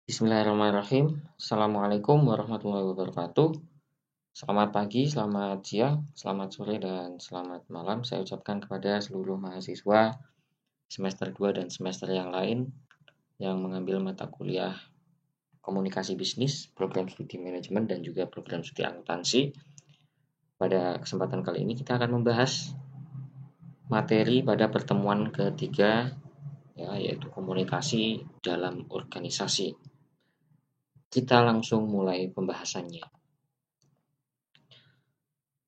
Bismillahirrahmanirrahim. Assalamualaikum warahmatullahi wabarakatuh. Selamat pagi, selamat siang, selamat sore, dan selamat malam saya ucapkan kepada seluruh mahasiswa semester 2 dan semester yang lain yang mengambil mata kuliah komunikasi bisnis, program studi manajemen, dan juga program studi akuntansi. Pada kesempatan kali ini kita akan membahas materi pada pertemuan ketiga, yaitu komunikasi dalam organisasi. Kita langsung mulai pembahasannya.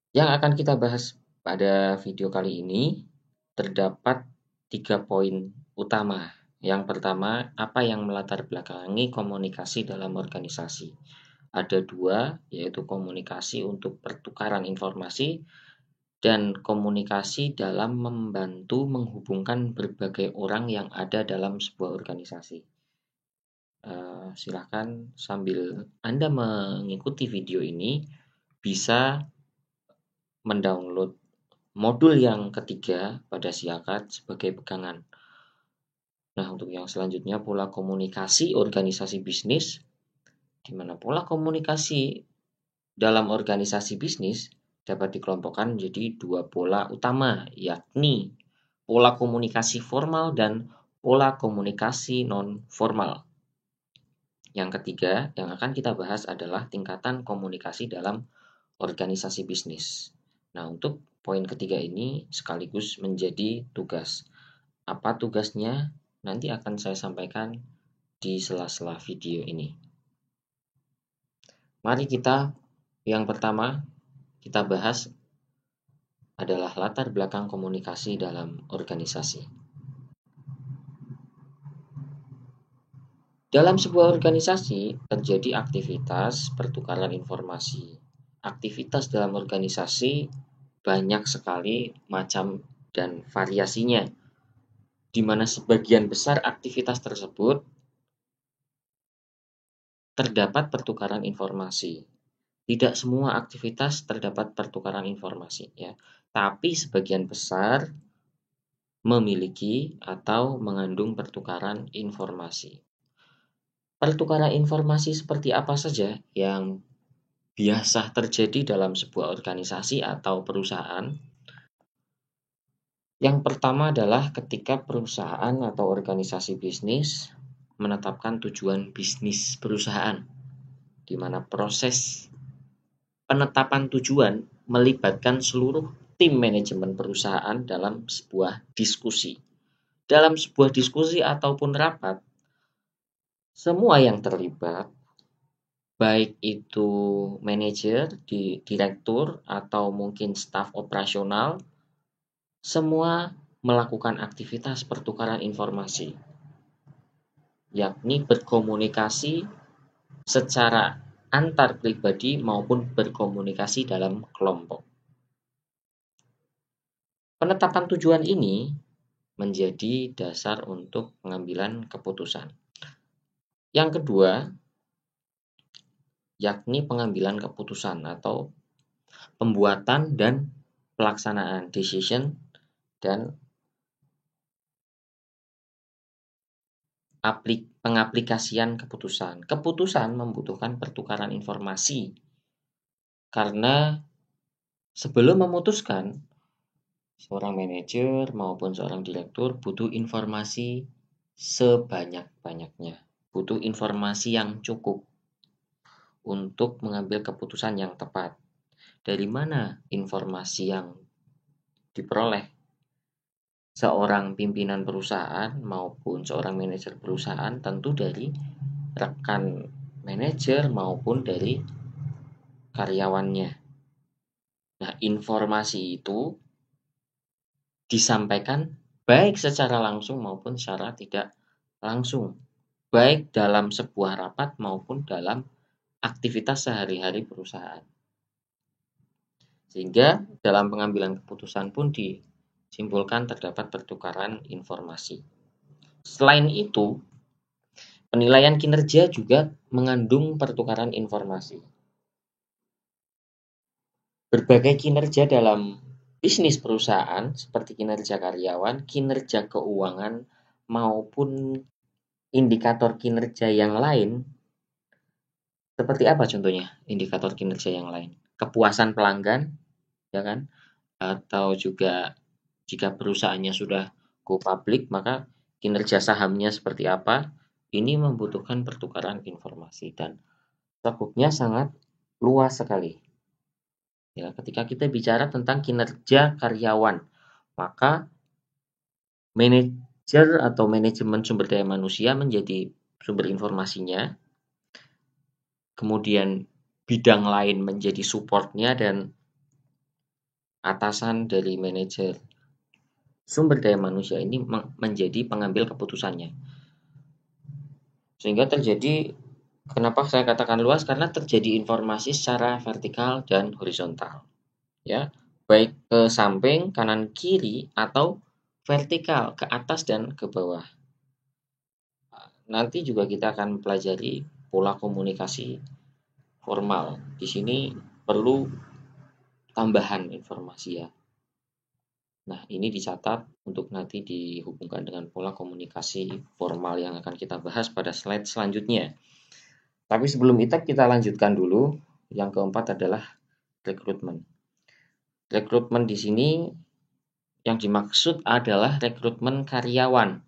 Yang akan kita bahas pada video kali ini terdapat 3 poin utama. Yang pertama, apa yang melatar belakangi komunikasi dalam organisasi. Ada 2, yaitu komunikasi untuk pertukaran informasi dan komunikasi dalam membantu menghubungkan berbagai orang yang ada dalam sebuah organisasi. Silahkan sambil Anda mengikuti video ini bisa mendownload modul yang ketiga pada Siakat sebagai pegangan. Nah, untuk yang selanjutnya pola komunikasi organisasi bisnis, di mana pola komunikasi dalam organisasi bisnis dapat dikelompokkan menjadi 2 pola utama, yakni pola komunikasi formal dan pola komunikasi non-formal. Yang ketiga yang akan kita bahas adalah tingkatan komunikasi dalam organisasi bisnis. Nah, untuk poin ketiga ini sekaligus menjadi tugas. Apa tugasnya? Nanti akan saya sampaikan di sela-sela video ini. Mari yang pertama kita bahas adalah latar belakang komunikasi dalam organisasi. Dalam sebuah organisasi terjadi aktivitas pertukaran informasi. Aktivitas dalam organisasi banyak sekali macam dan variasinya, di mana sebagian besar aktivitas tersebut terdapat pertukaran informasi. Tidak semua aktivitas terdapat pertukaran informasi, ya. Tapi sebagian besar memiliki atau mengandung pertukaran informasi. Pertukaran informasi seperti apa saja yang biasa terjadi dalam sebuah organisasi atau perusahaan? Yang pertama adalah ketika perusahaan atau organisasi bisnis menetapkan tujuan bisnis perusahaan, di mana proses penetapan tujuan melibatkan seluruh tim manajemen perusahaan dalam sebuah diskusi. Dalam sebuah diskusi ataupun rapat, semua yang terlibat, baik itu manajer, direktur, atau mungkin staf operasional, semua melakukan aktivitas pertukaran informasi, yakni berkomunikasi secara antar pribadi maupun berkomunikasi dalam kelompok. Penetapan tujuan ini menjadi dasar untuk pengambilan keputusan. Yang kedua, yakni pengambilan keputusan atau pembuatan dan pelaksanaan decision dan pengaplikasian keputusan. Keputusan membutuhkan pertukaran informasi karena sebelum memutuskan, seorang manajer maupun seorang direktur butuh informasi sebanyak-banyaknya. Butuh informasi yang cukup untuk mengambil keputusan yang tepat. Dari mana informasi yang diperoleh? Seorang pimpinan perusahaan maupun seorang manajer perusahaan tentu dari rekan manajer maupun dari karyawannya. Nah, informasi itu disampaikan baik secara langsung maupun secara tidak langsung, baik dalam sebuah rapat maupun dalam aktivitas sehari-hari perusahaan. Sehingga dalam pengambilan keputusan pun disimpulkan terdapat pertukaran informasi. Selain itu, penilaian kinerja juga mengandung pertukaran informasi. Berbagai kinerja dalam bisnis perusahaan seperti kinerja karyawan, kinerja keuangan, maupun indikator kinerja yang lain, seperti apa contohnya indikator kinerja yang lain? Kepuasan pelanggan, ya kan? Atau juga jika perusahaannya sudah go public, maka kinerja sahamnya seperti apa? Ini membutuhkan pertukaran informasi dan skopnya sangat luas sekali. Ya, ketika kita bicara tentang kinerja karyawan, maka manajer atau manajemen sumber daya manusia menjadi sumber informasinya, kemudian bidang lain menjadi supportnya, dan atasan dari manajer sumber daya manusia ini menjadi pengambil keputusannya. Sehingga terjadi, kenapa saya katakan luas, karena terjadi informasi secara vertikal dan horizontal. Ya, baik ke samping, kanan, kiri, atau vertikal ke atas dan ke bawah. Nanti juga kita akan pelajari pola komunikasi formal. Di sini perlu tambahan informasi ya. Nah, ini dicatat untuk nanti dihubungkan dengan pola komunikasi formal yang akan kita bahas pada slide selanjutnya. Tapi sebelum itu kita lanjutkan dulu. Yang keempat adalah rekrutmen. Rekrutmen di sini yang dimaksud adalah rekrutmen karyawan.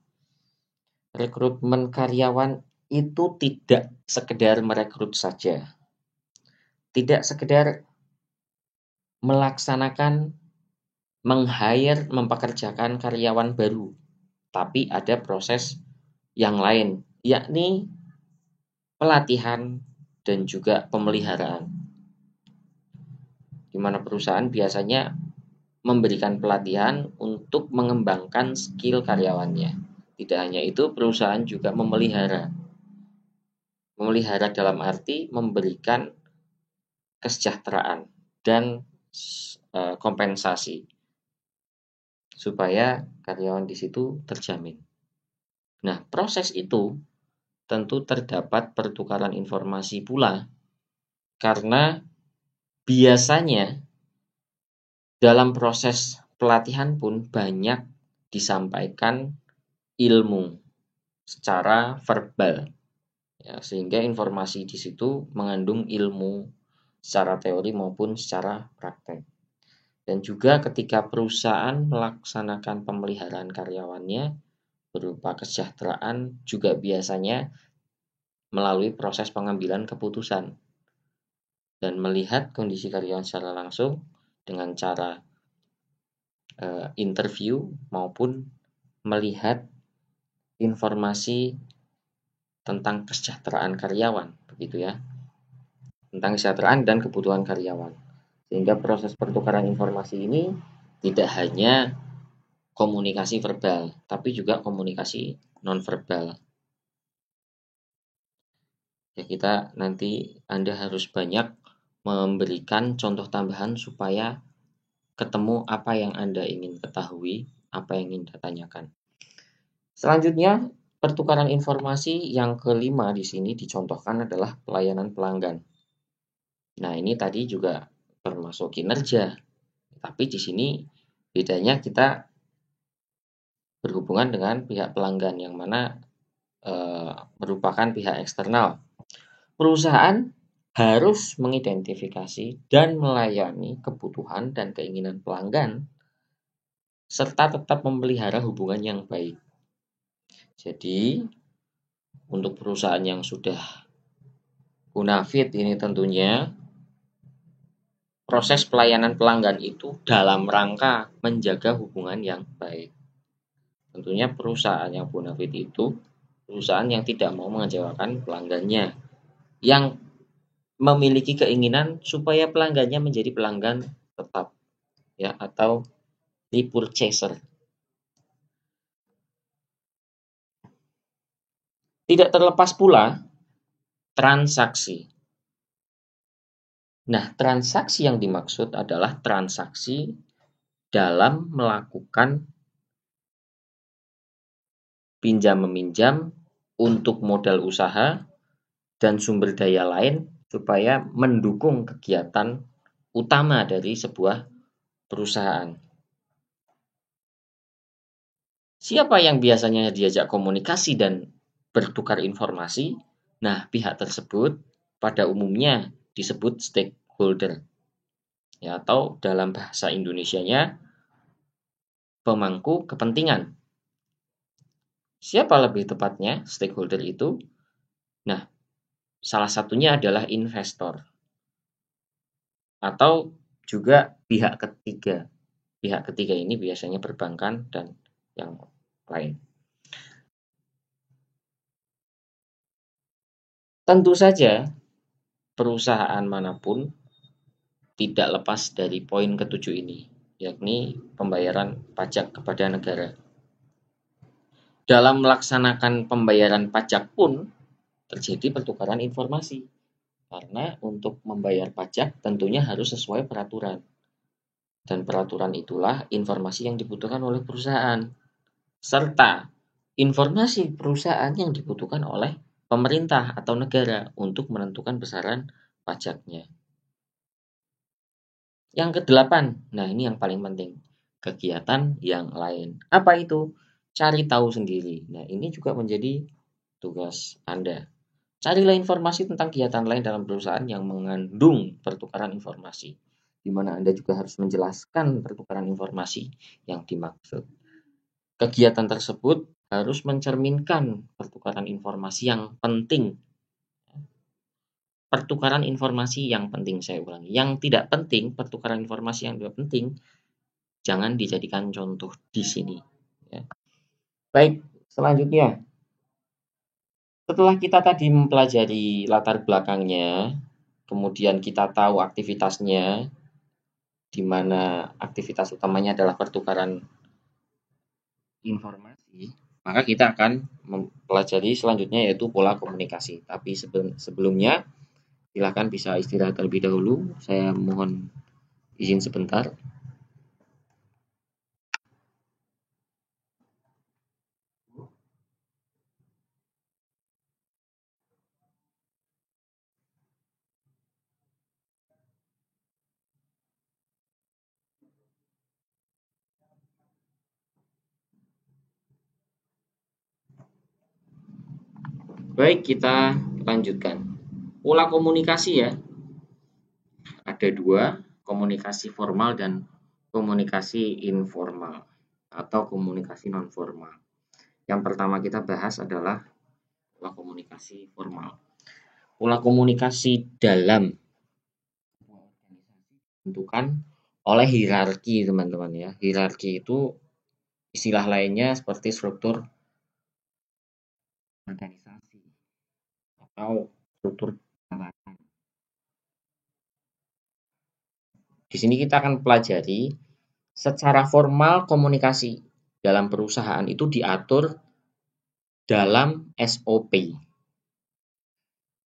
Rekrutmen karyawan itu tidak sekedar merekrut saja. Tidak sekedar melaksanakan meng-hire, mempekerjakan karyawan baru, tapi ada proses yang lain, yakni pelatihan dan juga pemeliharaan. Di mana perusahaan biasanya memberikan pelatihan untuk mengembangkan skill karyawannya. Tidak hanya itu, perusahaan juga memelihara. Memelihara dalam arti memberikan kesejahteraan dan kompensasi supaya karyawan di situ terjamin. Nah, proses itu tentu terdapat pertukaran informasi pula, karena biasanya dalam proses pelatihan pun banyak disampaikan ilmu secara verbal, ya, sehingga informasi di situ mengandung ilmu secara teori maupun secara praktek. Dan juga ketika perusahaan melaksanakan pemeliharaan karyawannya berupa kesejahteraan, juga biasanya melalui proses pengambilan keputusan dan melihat kondisi karyawan secara langsung dengan cara interview maupun melihat informasi tentang kesejahteraan karyawan, begitu ya, tentang kesejahteraan dan kebutuhan karyawan. Sehingga proses pertukaran informasi ini tidak hanya komunikasi verbal, tapi juga komunikasi non-verbal. Ya, kita nanti Anda harus banyak memberikan contoh tambahan supaya ketemu apa yang Anda ingin ketahui, apa yang ingin Anda tanyakan. Selanjutnya, pertukaran informasi yang kelima di sini dicontohkan adalah pelayanan pelanggan. Nah, ini tadi juga termasuk kinerja, tapi di sini bedanya kita berhubungan dengan pihak pelanggan yang mana merupakan pihak eksternal. Perusahaan harus mengidentifikasi dan melayani kebutuhan dan keinginan pelanggan serta tetap memelihara hubungan yang baik. Jadi, untuk perusahaan yang sudah bonafit ini tentunya proses pelayanan pelanggan itu dalam rangka menjaga hubungan yang baik. Tentunya perusahaan yang bonafit itu perusahaan yang tidak mau mengecewakan pelanggannya, yang memiliki keinginan supaya pelanggannya menjadi pelanggan tetap, ya, atau repurchaser. Tidak terlepas pula transaksi. Nah, transaksi yang dimaksud adalah transaksi dalam melakukan pinjam-meminjam untuk modal usaha dan sumber daya lain supaya mendukung kegiatan utama dari sebuah perusahaan. Siapa yang biasanya diajak komunikasi dan bertukar informasi. Nah, pihak tersebut pada umumnya disebut stakeholder, ya, atau dalam bahasa Indonesianya pemangku kepentingan. Siapa lebih tepatnya stakeholder itu? Nah, salah satunya adalah investor atau juga pihak ketiga. Pihak ketiga ini biasanya perbankan dan yang lain. Tentu saja perusahaan manapun tidak lepas dari poin ketujuh ini, yakni pembayaran pajak kepada negara. Dalam melaksanakan pembayaran pajak pun terjadi pertukaran informasi, karena untuk membayar pajak tentunya harus sesuai peraturan. Dan peraturan itulah informasi yang dibutuhkan oleh perusahaan, serta informasi perusahaan yang dibutuhkan oleh pemerintah atau negara untuk menentukan besaran pajaknya. Yang kedelapan, nah ini yang paling penting, kegiatan yang lain. Apa itu? Cari tahu sendiri. Nah, ini juga menjadi tugas Anda. Carilah informasi tentang kegiatan lain dalam perusahaan yang mengandung pertukaran informasi, di mana Anda juga harus menjelaskan pertukaran informasi yang dimaksud. Kegiatan tersebut harus mencerminkan pertukaran informasi yang penting. Pertukaran informasi yang penting, saya ulangi. Yang tidak penting, pertukaran informasi yang tidak penting, jangan dijadikan contoh di sini. Ya. Baik, selanjutnya. Setelah kita tadi mempelajari latar belakangnya, kemudian kita tahu aktivitasnya, di mana aktivitas utamanya adalah pertukaran informasi, maka kita akan mempelajari selanjutnya yaitu pola komunikasi. Tapi sebelumnya, silakan bisa istirahat terlebih dahulu. Saya mohon izin sebentar. Baik, kita lanjutkan. Pola komunikasi ya, ada dua, komunikasi formal dan komunikasi informal atau komunikasi non formal. Yang pertama kita bahas adalah pola komunikasi formal. Pola komunikasi dalam ditentukan oleh hierarki, teman-teman ya. Hierarki itu istilah lainnya seperti struktur organisasi atau struktur jabatan. Di sini kita akan pelajari secara formal komunikasi dalam perusahaan itu diatur dalam SOP.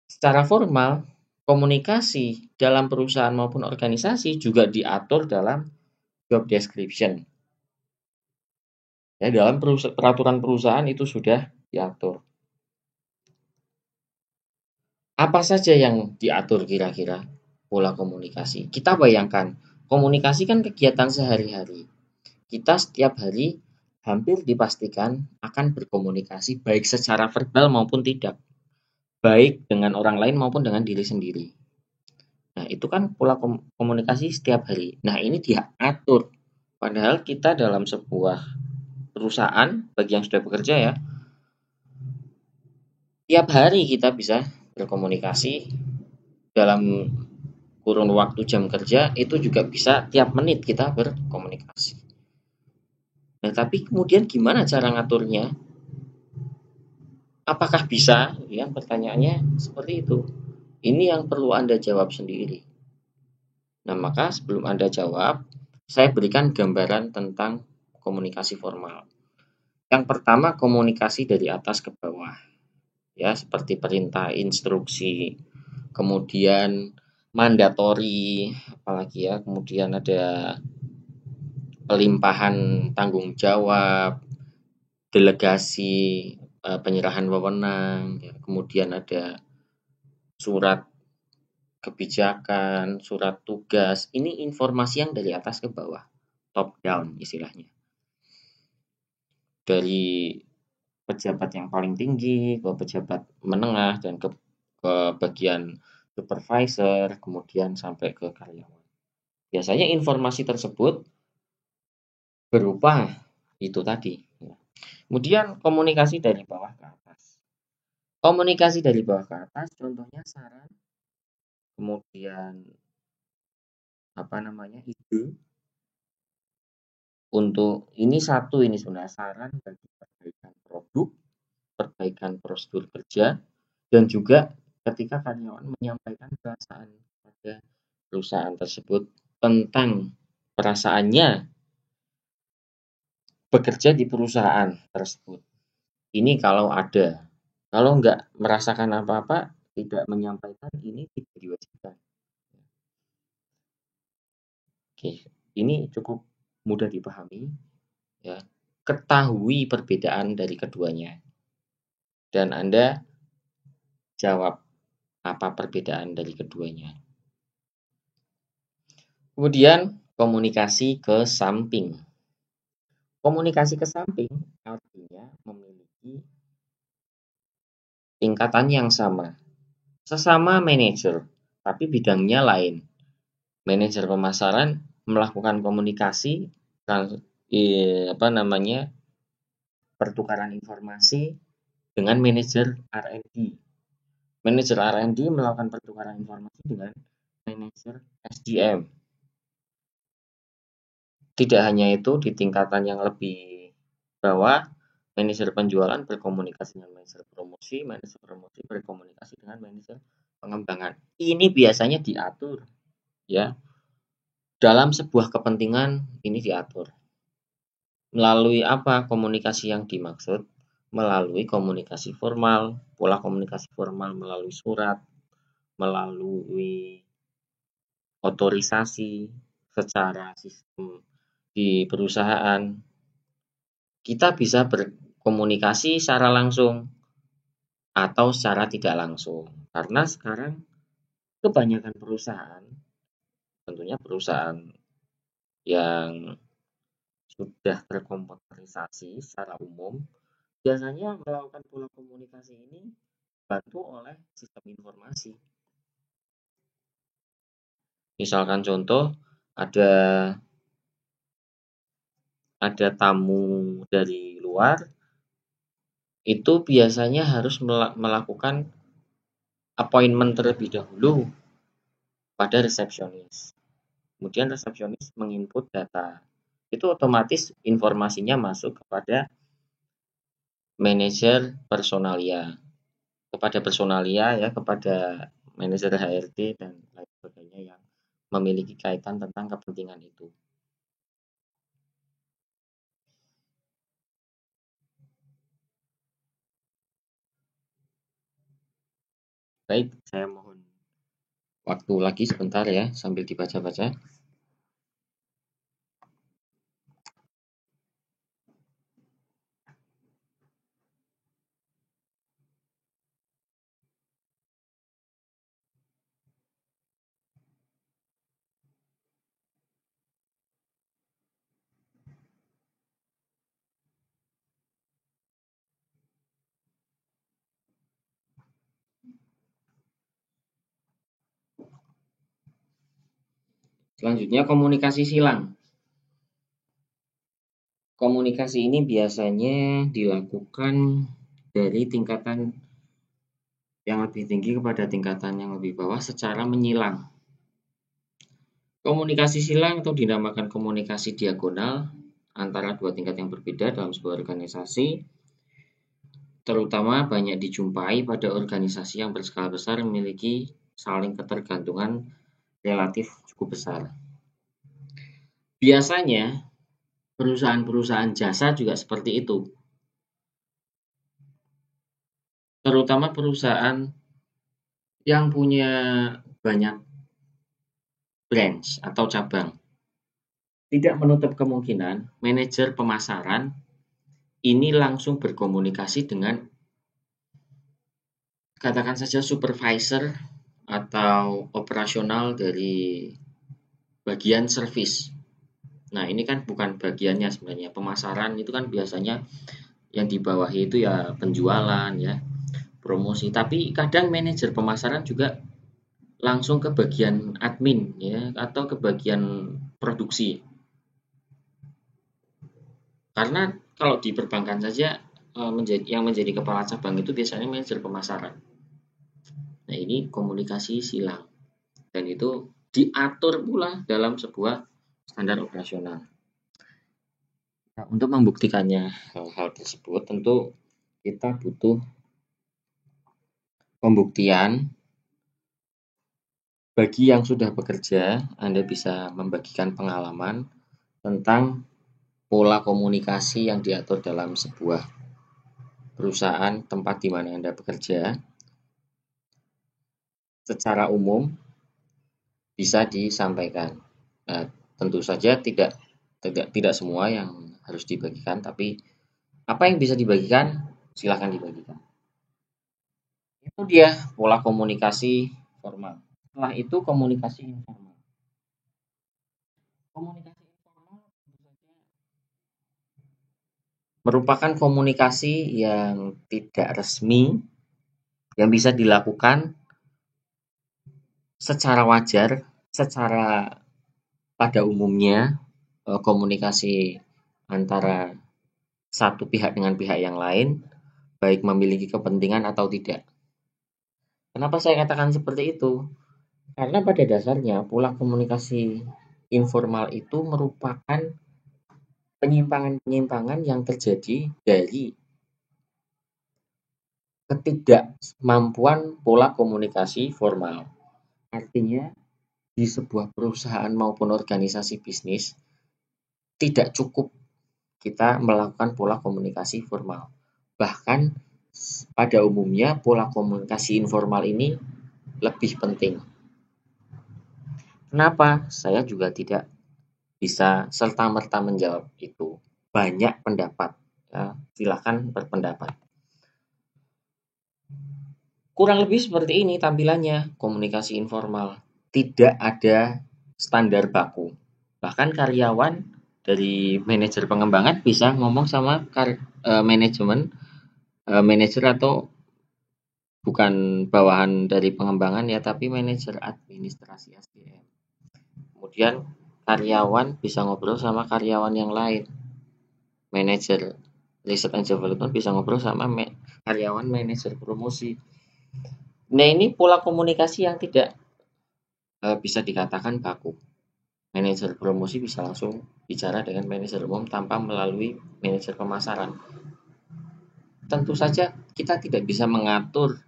Secara formal, komunikasi dalam perusahaan maupun organisasi juga diatur dalam job description. Ya, dalam peraturan perusahaan itu sudah diatur. Apa saja yang diatur kira-kira pola komunikasi? Kita bayangkan, komunikasi kan kegiatan sehari-hari. Kita setiap hari hampir dipastikan akan berkomunikasi baik secara verbal maupun tidak. Baik dengan orang lain maupun dengan diri sendiri. Nah, itu kan pola komunikasi setiap hari. Nah, ini diatur. Padahal kita dalam sebuah perusahaan, bagi yang sudah bekerja ya, tiap hari kita bisa berkomunikasi dalam kurun waktu jam kerja, itu juga bisa tiap menit kita berkomunikasi. Nah, tapi kemudian gimana cara ngaturnya? Apakah bisa? Ya, pertanyaannya seperti itu. Ini yang perlu Anda jawab sendiri. Nah, maka sebelum Anda jawab, saya berikan gambaran tentang komunikasi formal. Yang pertama, komunikasi dari atas ke bawah. Ya, seperti perintah, instruksi, kemudian mandatori, apalagi ya, kemudian ada pelimpahan tanggung jawab, delegasi, penyerahan wewenang, ya, kemudian ada surat kebijakan, surat tugas. Ini informasi yang dari atas ke bawah, top down istilahnya. Dari pejabat yang paling tinggi, ke pejabat menengah, dan ke bagian supervisor, kemudian sampai ke karyawan. Biasanya informasi tersebut berupa itu tadi. Kemudian komunikasi dari bawah ke atas. Komunikasi dari bawah ke atas, contohnya saran, kemudian ide untuk ini sebenarnya saran bagi perbaikan produk, perbaikan prosedur kerja, dan juga ketika karyawan menyampaikan perasaan pada perusahaan tersebut tentang perasaannya bekerja di perusahaan tersebut. Ini kalau ada. Kalau nggak merasakan apa-apa, tidak menyampaikan, ini tidak diwajibkan. Oke, ini cukup mudah dipahami. Ya. Ketahui perbedaan dari keduanya. Dan Anda jawab apa perbedaan dari keduanya. Kemudian komunikasi ke samping. Komunikasi ke samping artinya memiliki tingkatan yang sama. Sesama manajer, tapi bidangnya lain. Manajer pemasaran melakukan komunikasi pertukaran informasi dengan manajer R&D. Manajer R&D melakukan pertukaran informasi dengan manajer SDM. Tidak hanya itu, di tingkatan yang lebih bawah, manajer penjualan berkomunikasi dengan manajer promosi berkomunikasi dengan manajer pengembangan. Ini biasanya diatur, ya. Dalam sebuah kepentingan ini diatur. Melalui apa komunikasi yang dimaksud? Melalui komunikasi formal, pola komunikasi formal melalui surat, melalui otorisasi secara sistem di perusahaan. Kita bisa berkomunikasi secara langsung atau secara tidak langsung. Karena sekarang kebanyakan perusahaan, tentunya perusahaan yang sudah terkomputerisasi secara umum, biasanya melakukan pola komunikasi ini dibantu oleh sistem informasi. Misalkan contoh, ada tamu dari luar, itu biasanya harus melakukan appointment terlebih dahulu pada resepsionis. Kemudian resepsionis menginput data. Itu otomatis informasinya masuk kepada manajer personalia. Kepada manajer HRD dan lain sebagainya yang memiliki kaitan tentang kepentingan itu. Baik, saya mohon waktu lagi sebentar ya, sambil dibaca-baca. Selanjutnya komunikasi silang. Komunikasi ini biasanya dilakukan dari tingkatan yang lebih tinggi kepada tingkatan yang lebih bawah secara menyilang. Komunikasi silang atau dinamakan komunikasi diagonal antara dua tingkat yang berbeda dalam sebuah organisasi, terutama banyak dijumpai pada organisasi yang berskala besar memiliki saling ketergantungan relatif cukup besar. Biasanya perusahaan-perusahaan jasa juga seperti itu. Terutama perusahaan yang punya banyak branch atau cabang. Tidak menutup kemungkinan manajer pemasaran ini langsung berkomunikasi dengan katakan saja supervisor atau operasional dari bagian service. Nah, ini kan bukan bagiannya sebenarnya. Pemasaran itu kan biasanya yang di bawah itu ya penjualan ya, promosi. Tapi kadang manajer pemasaran juga langsung ke bagian admin ya atau ke bagian produksi. Karena kalau di perbankan saja yang menjadi kepala cabang itu biasanya manajer pemasaran. Nah, ini komunikasi silang dan itu diatur pula dalam sebuah standar operasional. Nah, untuk membuktikannya hal tersebut tentu kita butuh pembuktian. Bagi yang sudah bekerja, Anda bisa membagikan pengalaman tentang pola komunikasi yang diatur dalam sebuah perusahaan tempat di mana Anda bekerja. Secara umum bisa disampaikan. Nah, tentu saja tidak semua yang harus dibagikan, tapi apa yang bisa dibagikan silakan dibagikan. Itu dia pola komunikasi formal. Setelah itu komunikasi informal. Komunikasi informal merupakan komunikasi yang tidak resmi yang bisa dilakukan secara wajar, secara pada umumnya komunikasi antara satu pihak dengan pihak yang lain, baik memiliki kepentingan atau tidak. Kenapa saya katakan seperti itu? Karena pada dasarnya pola komunikasi informal itu merupakan penyimpangan-penyimpangan yang terjadi dari ketidakmampuan pola komunikasi formal. Artinya, di sebuah perusahaan maupun organisasi bisnis, tidak cukup kita melakukan pola komunikasi formal. Bahkan, pada umumnya pola komunikasi informal ini lebih penting. Kenapa? Saya juga tidak bisa serta-merta menjawab itu. Banyak pendapat. Ya, silakan berpendapat. Kurang lebih seperti ini tampilannya komunikasi informal. Tidak ada standar baku. Bahkan karyawan dari manajer pengembangan bisa ngomong sama manajer atau bukan bawahan dari pengembangan ya, tapi manajer administrasi SDM. Kemudian karyawan bisa ngobrol sama karyawan yang lain. Manajer Research and Development bisa ngobrol sama karyawan manajer promosi. Nah, ini pola komunikasi yang tidak bisa dikatakan baku. Manajer promosi bisa langsung bicara dengan manajer umum tanpa melalui manajer pemasaran. Tentu saja kita tidak bisa mengatur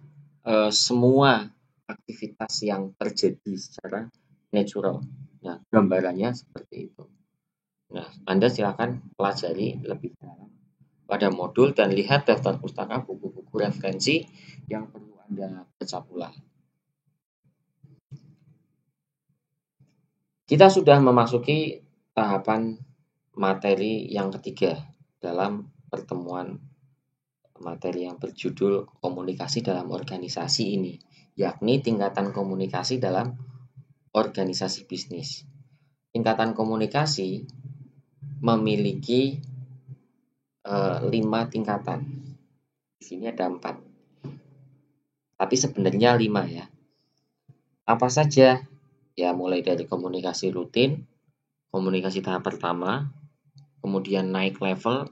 semua aktivitas yang terjadi secara natural. Nah, gambarannya seperti itu. Nah, Anda silakan pelajari lebih dalam pada modul dan lihat daftar pustaka buku-buku referensi yang perlu Anda baca ulang. Kita sudah memasuki tahapan materi yang ketiga dalam pertemuan materi yang berjudul komunikasi dalam organisasi ini, yakni tingkatan komunikasi dalam organisasi bisnis. Tingkatan komunikasi memiliki 5 tingkatan. Di sini ada 4. Tapi sebenarnya 5 ya. Apa saja? Ya, mulai dari komunikasi rutin, komunikasi tahap pertama, kemudian naik level,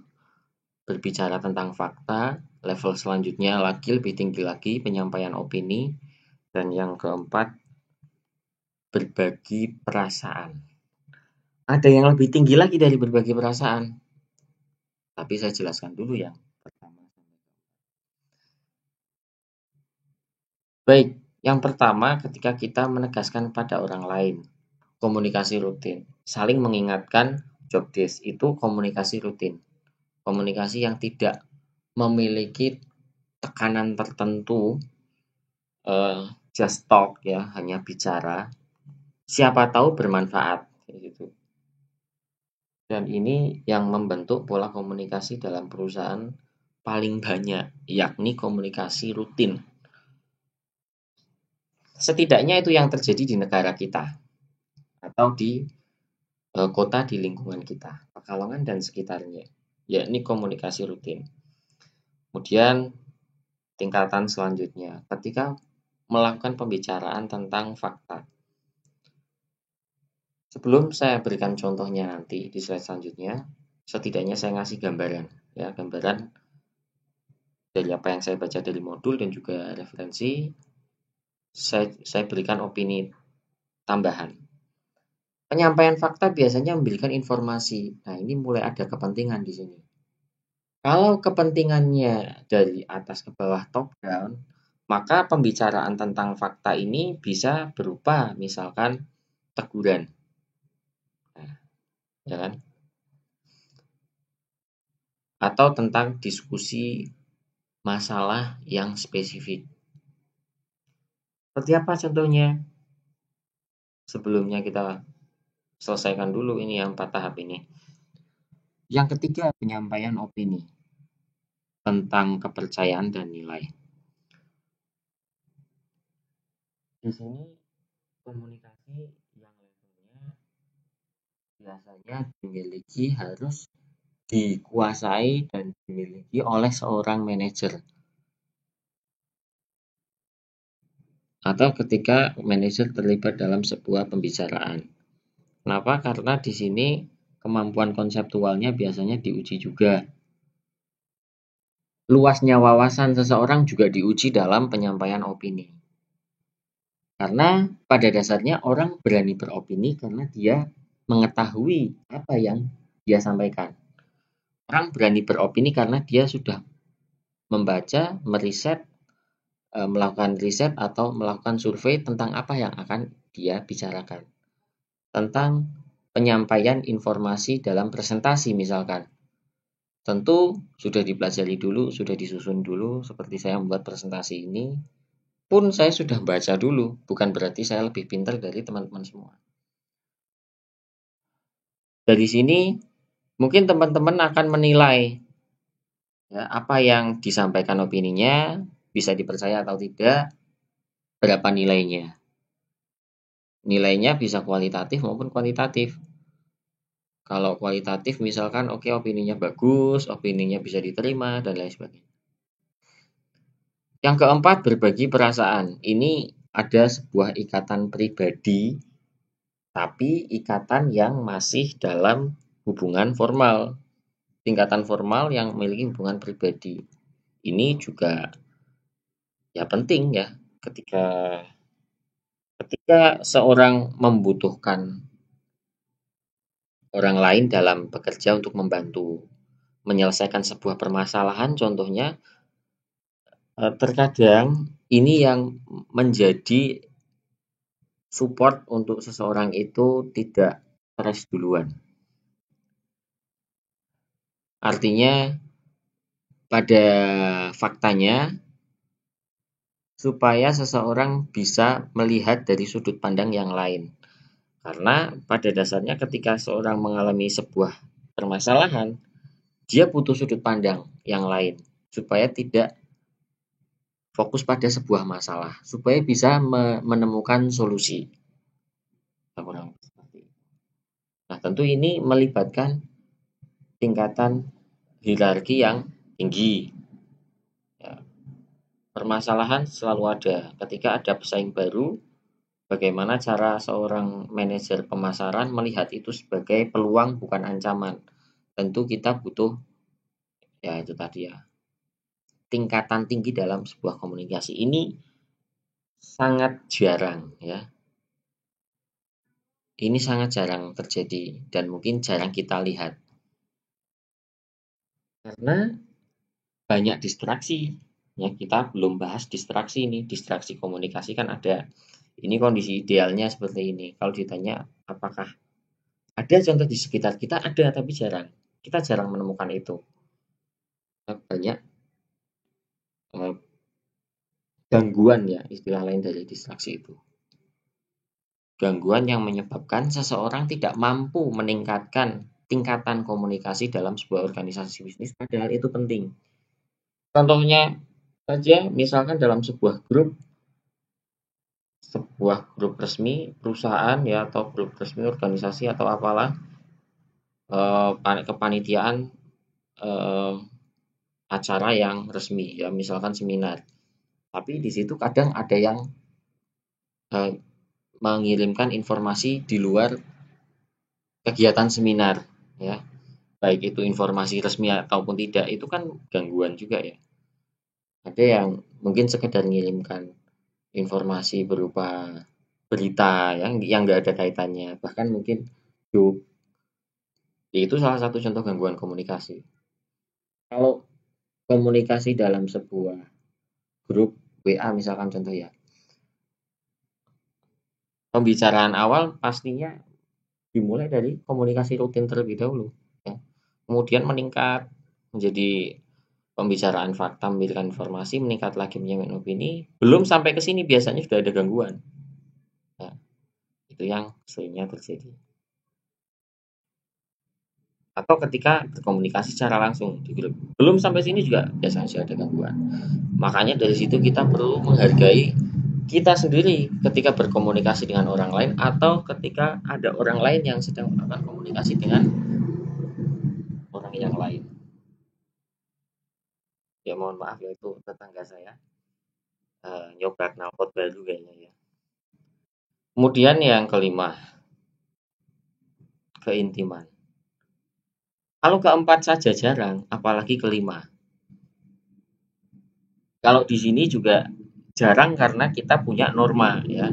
berbicara tentang fakta, level selanjutnya lagi lebih tinggi lagi, penyampaian opini, dan yang keempat, berbagi perasaan. Ada yang lebih tinggi lagi dari berbagi perasaan, tapi saya jelaskan dulu yang pertama. Baik, yang pertama ketika kita menegaskan pada orang lain, komunikasi rutin. Saling mengingatkan job desk itu komunikasi rutin. Komunikasi yang tidak memiliki tekanan tertentu, just talk ya, hanya bicara. Siapa tahu bermanfaat gitu. Dan ini yang membentuk pola komunikasi dalam perusahaan paling banyak, yakni komunikasi rutin. Setidaknya itu yang terjadi di negara kita atau di kota di lingkungan kita, Pekalongan dan sekitarnya, yakni komunikasi rutin. Kemudian tingkatan selanjutnya, ketika melakukan pembicaraan tentang fakta. Sebelum saya berikan contohnya nanti di slide selanjutnya, setidaknya saya ngasih gambaran, ya, gambaran dari apa yang saya baca dari modul dan juga referensi. Saya berikan opini tambahan. Penyampaian fakta biasanya memberikan informasi. Nah, ini mulai ada kepentingan di sini. Kalau kepentingannya dari atas ke bawah top down, maka pembicaraan tentang fakta ini bisa berupa misalkan teguran. Nah, ya kan? Atau tentang diskusi masalah yang spesifik. Seperti apa contohnya? Sebelumnya kita selesaikan dulu ini yang 4 tahap ini. Yang ketiga, penyampaian opini tentang kepercayaan dan nilai. Di sini komunikasi yang levelnya biasanya dimiliki harus dikuasai dan dimiliki oleh seorang manajer. Atau ketika manajer terlibat dalam sebuah pembicaraan. Kenapa? Karena di sini kemampuan konseptualnya biasanya diuji juga. Luasnya wawasan seseorang juga diuji dalam penyampaian opini. Karena pada dasarnya orang berani beropini karena dia mengetahui apa yang dia sampaikan. Orang berani beropini karena dia sudah membaca, meriset, melakukan riset atau melakukan survei tentang apa yang akan dia bicarakan. Tentang penyampaian informasi dalam presentasi misalkan. Tentu sudah dipelajari dulu, sudah disusun dulu, seperti saya membuat presentasi ini, pun saya sudah baca dulu, bukan berarti saya lebih pintar dari teman-teman semua. Dari sini, mungkin teman-teman akan menilai ya, apa yang disampaikan opininya, bisa dipercaya atau tidak, berapa nilainya. Nilainya bisa kualitatif maupun kuantitatif. Kalau kualitatif misalkan oke, opininya bagus, opininya bisa diterima, dan lain sebagainya. Yang keempat, berbagi perasaan. Ini ada sebuah ikatan pribadi, tapi ikatan yang masih dalam hubungan formal. Tingkatan formal yang memiliki hubungan pribadi. Ini juga ya penting ya ketika seorang membutuhkan orang lain dalam bekerja untuk membantu menyelesaikan sebuah permasalahan, contohnya terkadang ini yang menjadi support untuk seseorang itu tidak stres duluan. Artinya pada faktanya supaya seseorang bisa melihat dari sudut pandang yang lain. Karena pada dasarnya ketika seorang mengalami sebuah permasalahan, dia butuh sudut pandang yang lain supaya tidak fokus pada sebuah masalah, supaya bisa menemukan solusi. Nah, tentu ini melibatkan tingkatan hierarki yang tinggi. Ya, permasalahan selalu ada. Ketika ada pesaing baru, bagaimana cara seorang manajer pemasaran melihat itu sebagai peluang bukan ancaman. Tentu kita butuh ya itu tadi ya, tingkatan tinggi dalam sebuah komunikasi. Ini sangat jarang ya. Ini sangat jarang terjadi dan mungkin jarang kita lihat. Karena banyak distraksi. Ya, kita belum bahas distraksi ini. Distraksi komunikasi kan ada. Ini kondisi idealnya seperti ini. Kalau ditanya apakah ada contoh di sekitar kita, ada tapi jarang. Kita jarang menemukan itu. Banyak gangguan ya, istilah lain dari distraksi itu. Gangguan yang menyebabkan seseorang tidak mampu meningkatkan tingkatan komunikasi dalam sebuah organisasi bisnis, padahal itu penting. Contohnya saja, misalkan dalam sebuah grup resmi perusahaan ya, atau grup resmi organisasi atau apalah, kepanitiaan acara yang resmi ya, misalkan seminar. Tapi di situ kadang ada yang mengirimkan informasi di luar kegiatan seminar ya. Baik itu informasi resmi ataupun tidak, itu kan gangguan juga ya. Ada yang mungkin sekedar mengirimkan informasi berupa berita yang nggak ada kaitannya, bahkan mungkin joke. Itu salah satu contoh gangguan komunikasi. Kalau komunikasi dalam sebuah grup WA misalkan contoh ya, pembicaraan awal pastinya dimulai dari komunikasi rutin terlebih dahulu ya. Kemudian meningkat menjadi pembicaraan fakta, memberikan informasi, meningkat lagi menyampaikan opini. Belum sampai ke sini biasanya sudah ada gangguan. Nah, itu yang seringnya terjadi. Atau ketika berkomunikasi secara langsung di grup. Belum sampai sini juga biasanya sudah ada gangguan. Makanya dari situ kita perlu menghargai kita sendiri ketika berkomunikasi dengan orang lain atau ketika ada orang lain yang sedang melakukan komunikasi dengan orang yang lain. Ya mohon maaf ya, itu tetangga saya nyoba knalpot baru kayaknya ya. Kemudian yang kelima, keintiman. Kalau keempat saja jarang, apalagi kelima. Kalau di sini juga jarang karena kita punya norma ya.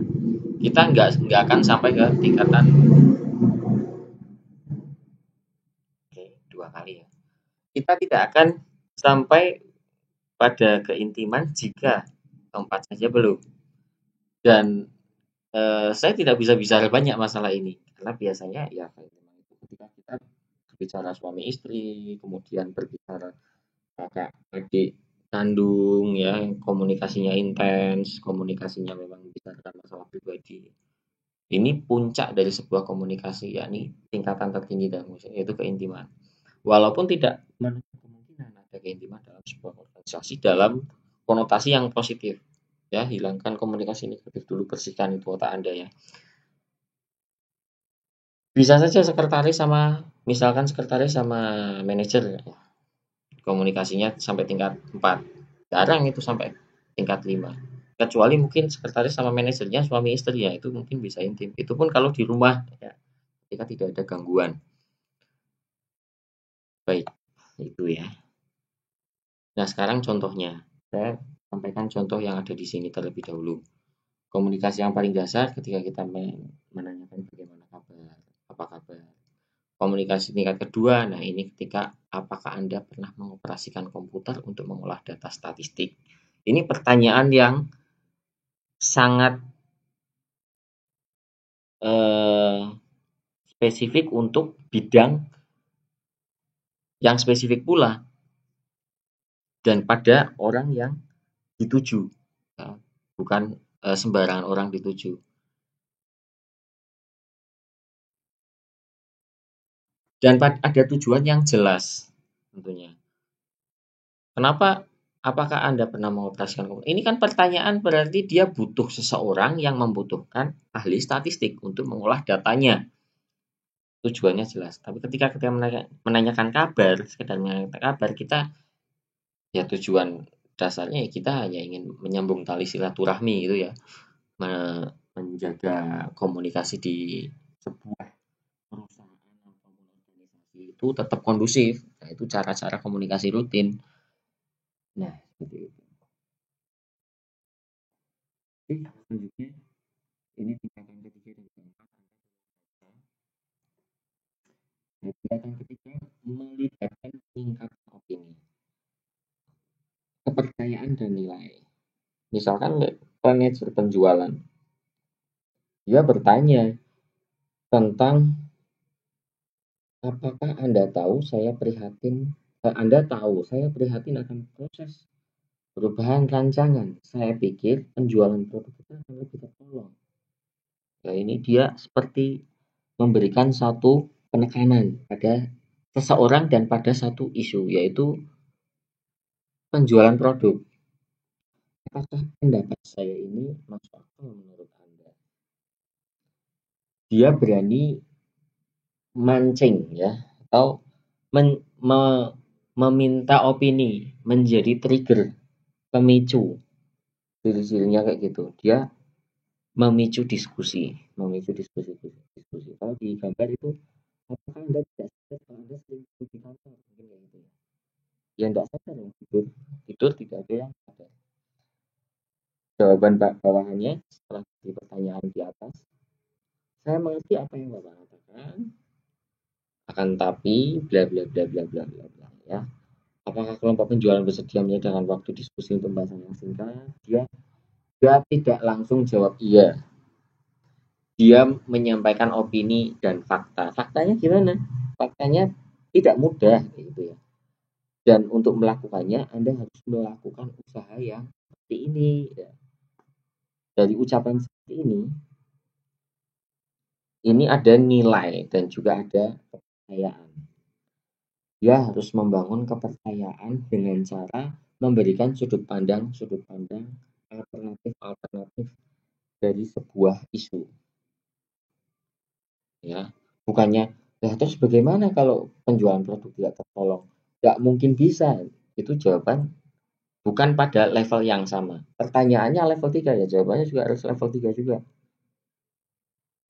Kita nggak akan sampai ke tingkatan dua kali ya. Kita tidak akan sampai pada keintiman jika keempat saja belum. Dan saya tidak bisa bicara banyak masalah ini karena biasanya ya ketika kita berbicara suami istri, kemudian berbicara kakak adik kandung ya, komunikasinya intens, komunikasinya memang membicarakan masalah pribadi. Ini puncak dari sebuah komunikasi, yakni tingkatan tertinggi dalam yaitu keintiman. Walaupun tidak menutup kemungkinan ada keintiman dalam sebuah organisasi dalam konotasi yang positif. Ya, hilangkan komunikasi negatif dulu, bersihkan itu otak Anda ya. Bisa saja sekretaris sama misalkan sekretaris sama manajer komunikasinya sampai tingkat 4. Jarang itu sampai tingkat 5. Kecuali mungkin sekretaris sama manajernya suami istri ya, itu mungkin bisa intim. Itu pun kalau di rumah ya, ketika tidak ada gangguan. Baik, itu ya. Nah, sekarang contohnya. Saya sampaikan contoh yang ada di sini terlebih dahulu. Komunikasi yang paling dasar ketika kita menanyakan bagaimana kabar, apa kabar. Komunikasi tingkat kedua, nah ini ketika apakah Anda pernah mengoperasikan komputer untuk mengolah data statistik. Ini pertanyaan yang sangat spesifik untuk bidang yang spesifik pula dan pada orang yang dituju, ya, bukan sembarangan orang dituju. Dan ada tujuan yang jelas tentunya. Kenapa? Apakah Anda pernah mengoperasikan komputer? Ini kan pertanyaan berarti dia butuh seseorang yang membutuhkan ahli statistik untuk mengolah datanya. Tujuannya jelas. Tapi ketika kita menanyakan kabar, sekedar menanyakan kabar, kita ya tujuan dasarnya ya kita hanya ingin menyambung tali silaturahmi gitu ya. Menjaga komunikasi di sebuah perusahaan atau organisasi itu tetap kondusif. Nah, itu cara-cara komunikasi rutin. Nah, seperti itu. Oke, selanjutnya ini tingkatan ketiga dan keempat. Nah, tingkatan ketiga melibatkan tingkat opini, kepercayaan dan nilai. Misalkan manajer penjualan, dia bertanya tentang apakah Anda tahu saya prihatin akan proses perubahan rancangan. Saya pikir penjualan produk kita akan lebih tertolong. Ya, ini dia seperti memberikan satu penekanan pada seseorang dan pada satu isu, yaitu penjualan produk. Apakah pendapat saya ini masuk akal menurut Anda? Dia berani mancing ya, atau meminta opini, menjadi trigger, pemicu. Ciri-cirinya kayak gitu. Dia memicu diskusi. Kalau di gambar itu, apakah Anda tidak sadar kalau Anda sering tidur di kantor? Mungkin kayak gitu ya. Ya enggak sadar yang tidur tidak ada yang sadar. Jawaban bawahannya setelah di pertanyaan di atas, saya mengerti apa yang Bapak katakan, akan tapi bla bla bla bla bla bla bla ya. Apakah kelompok penjualan bersedia menyediakan waktu diskusi untuk pembahasan yang singkat? Dia tidak langsung jawab iya. Dia menyampaikan opini dan fakta. Faktanya gimana? Faktanya tidak mudah gitu ya. Dan untuk melakukannya Anda harus melakukan usaha yang seperti ini ya. Dari ucapan seperti ini ada nilai dan juga ada kepercayaan. Dia harus membangun kepercayaan dengan cara memberikan sudut pandang alternatif dari sebuah isu ya. Bukannya ya terus bagaimana kalau penjualan produk tidak tertolong? Nggak mungkin bisa. Itu jawaban bukan pada level yang sama. Pertanyaannya level 3 ya, jawabannya juga harus level 3 juga.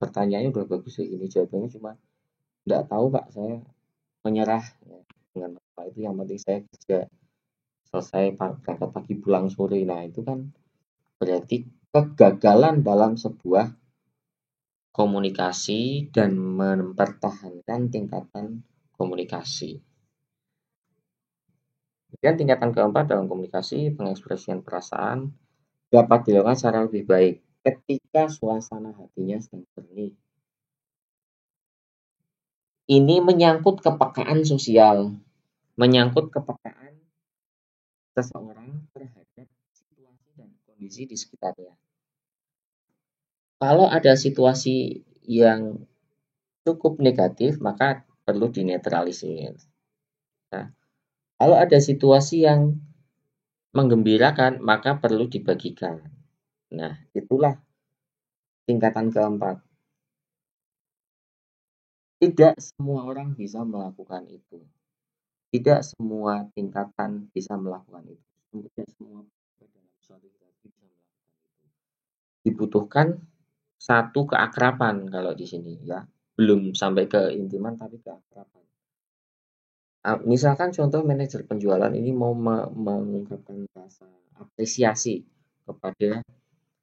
Pertanyaannya udah bagus ya, ini jawabannya cuma nggak tahu Pak, saya menyerah ya, dengan apa itu, yang penting saya kerja selesai berangkat pagi pulang sore. Nah itu kan berarti kegagalan dalam sebuah komunikasi dan mempertahankan tingkatan komunikasi. Kemudian tingkatan keempat dalam komunikasi, pengekspresian perasaan dapat dilakukan secara lebih baik ketika suasana hatinya sedang jernih. Ini menyangkut kepekaan sosial, menyangkut kepekaan seseorang terhadap situasi dan kondisi di sekitarnya. Kalau ada situasi yang cukup negatif, maka perlu dinetralisir. Nah, kalau ada situasi yang menggembirakan, maka perlu dibagikan. Nah, itulah tingkatan keempat. Tidak semua orang bisa melakukan itu. Tidak semua tingkatan bisa melakukan itu. Tidak semua dalam suatu situasi bisa melakukan itu. Dibutuhkan satu keakraban kalau di sini ya. Belum sampai ke intiman tapi keakraban. Misalkan contoh manajer penjualan ini mau mengungkapkan rasa apresiasi kepada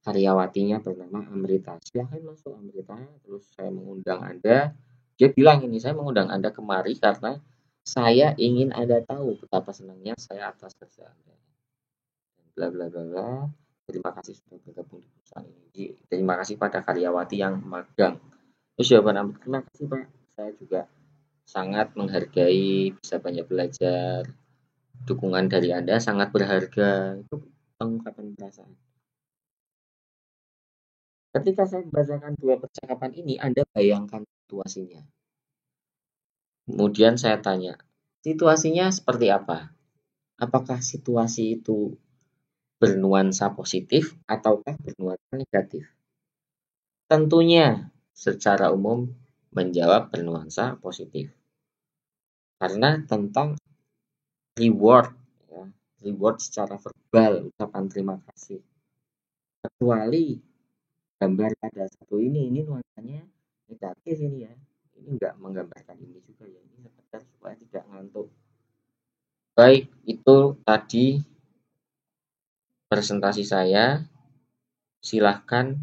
karyawatinya bernama Amrita. Silahkan masuk Amrita, terus saya mengundang Anda. Dia bilang ini, saya mengundang Anda kemari karena saya ingin Anda tahu betapa senangnya saya atas kerja Anda. Bla bla bla bla. Terima kasih sudah bergabung di perusahaan ini. Terima kasih pada karyawati yang magang. Terus jawaban Amrita, terima kasih Pak. Saya juga sangat menghargai, bisa banyak belajar. Dukungan dari Anda sangat berharga. Itu pengungkapan perasaan. Ketika saya membacakan dua percakapan ini, Anda bayangkan situasinya. Kemudian saya tanya, situasinya seperti apa? Apakah situasi itu bernuansa positif ataukah bernuansa negatif? Tentunya secara umum menjawab bernuansa positif. Karena tentang reward, ya, reward secara verbal, ucapan terima kasih. Kecuali gambar pada satu ini nuansanya negatif ini ya. Ini enggak menggambarkan ini juga ya. Ini sekedar supaya tidak ngantuk. Baik, itu tadi presentasi saya. Silahkan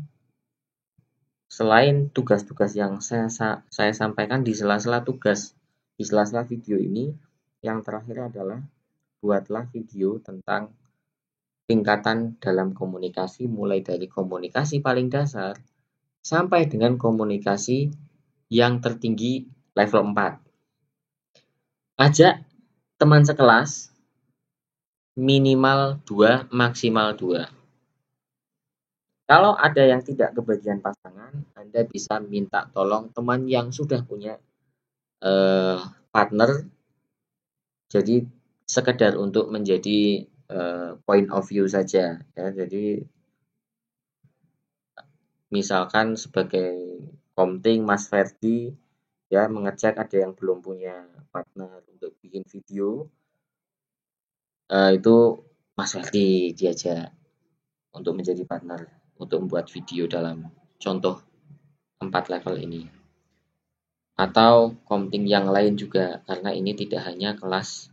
selain tugas-tugas yang saya sampaikan di sela-sela tugas, di sela-sela video ini, yang terakhir adalah buatlah video tentang tingkatan dalam komunikasi, mulai dari komunikasi paling dasar sampai dengan komunikasi yang tertinggi level 4. Ajak teman sekelas minimal 2, maksimal 2. Kalau ada yang tidak kebagian pasangan, Anda bisa minta tolong teman yang sudah punya partner. Jadi sekedar untuk menjadi point of view saja ya. Jadi misalkan sebagai komting Mas Ferdi ya, mengecek ada yang belum punya partner untuk bikin video, itu Mas Ferdi diajak untuk menjadi partner untuk membuat video dalam contoh 4 level ini. Atau komting yang lain juga, karena ini tidak hanya kelas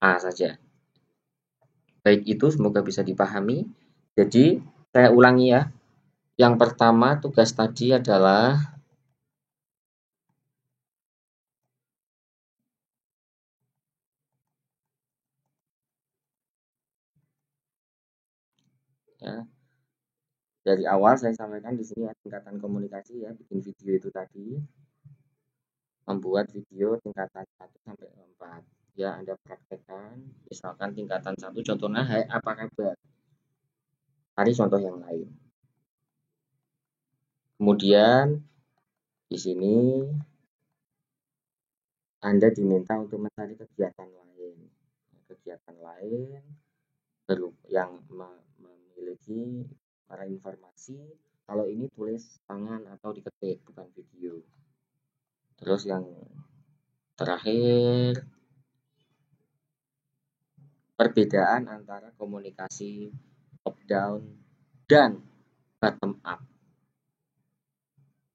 A saja. Baik itu, semoga bisa dipahami. Jadi, saya ulangi ya. Yang pertama, tugas tadi adalah ya, dari awal saya sampaikan di sini ya, tingkatan komunikasi ya, bikin video itu tadi, membuat video tingkatan 1 sampai 4. Ya, Anda praktekkan, misalkan tingkatan 1 contohnya, hai apa kabar? Cari contoh yang lain. Kemudian di sini Anda diminta untuk mencari kegiatan lain. Kegiatan lain yang memiliki para informasi. Kalau ini tulis tangan atau diketik, bukan video. Terus yang terakhir, perbedaan antara komunikasi top down dan bottom up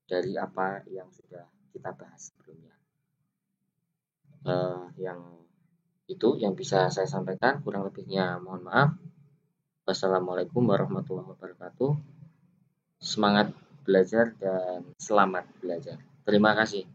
dari apa yang sudah kita bahas sebelumnya. Yang itu yang bisa saya sampaikan, kurang lebihnya mohon maaf. Wassalamualaikum warahmatullahi wabarakatuh. Semangat belajar dan selamat belajar. Terima kasih.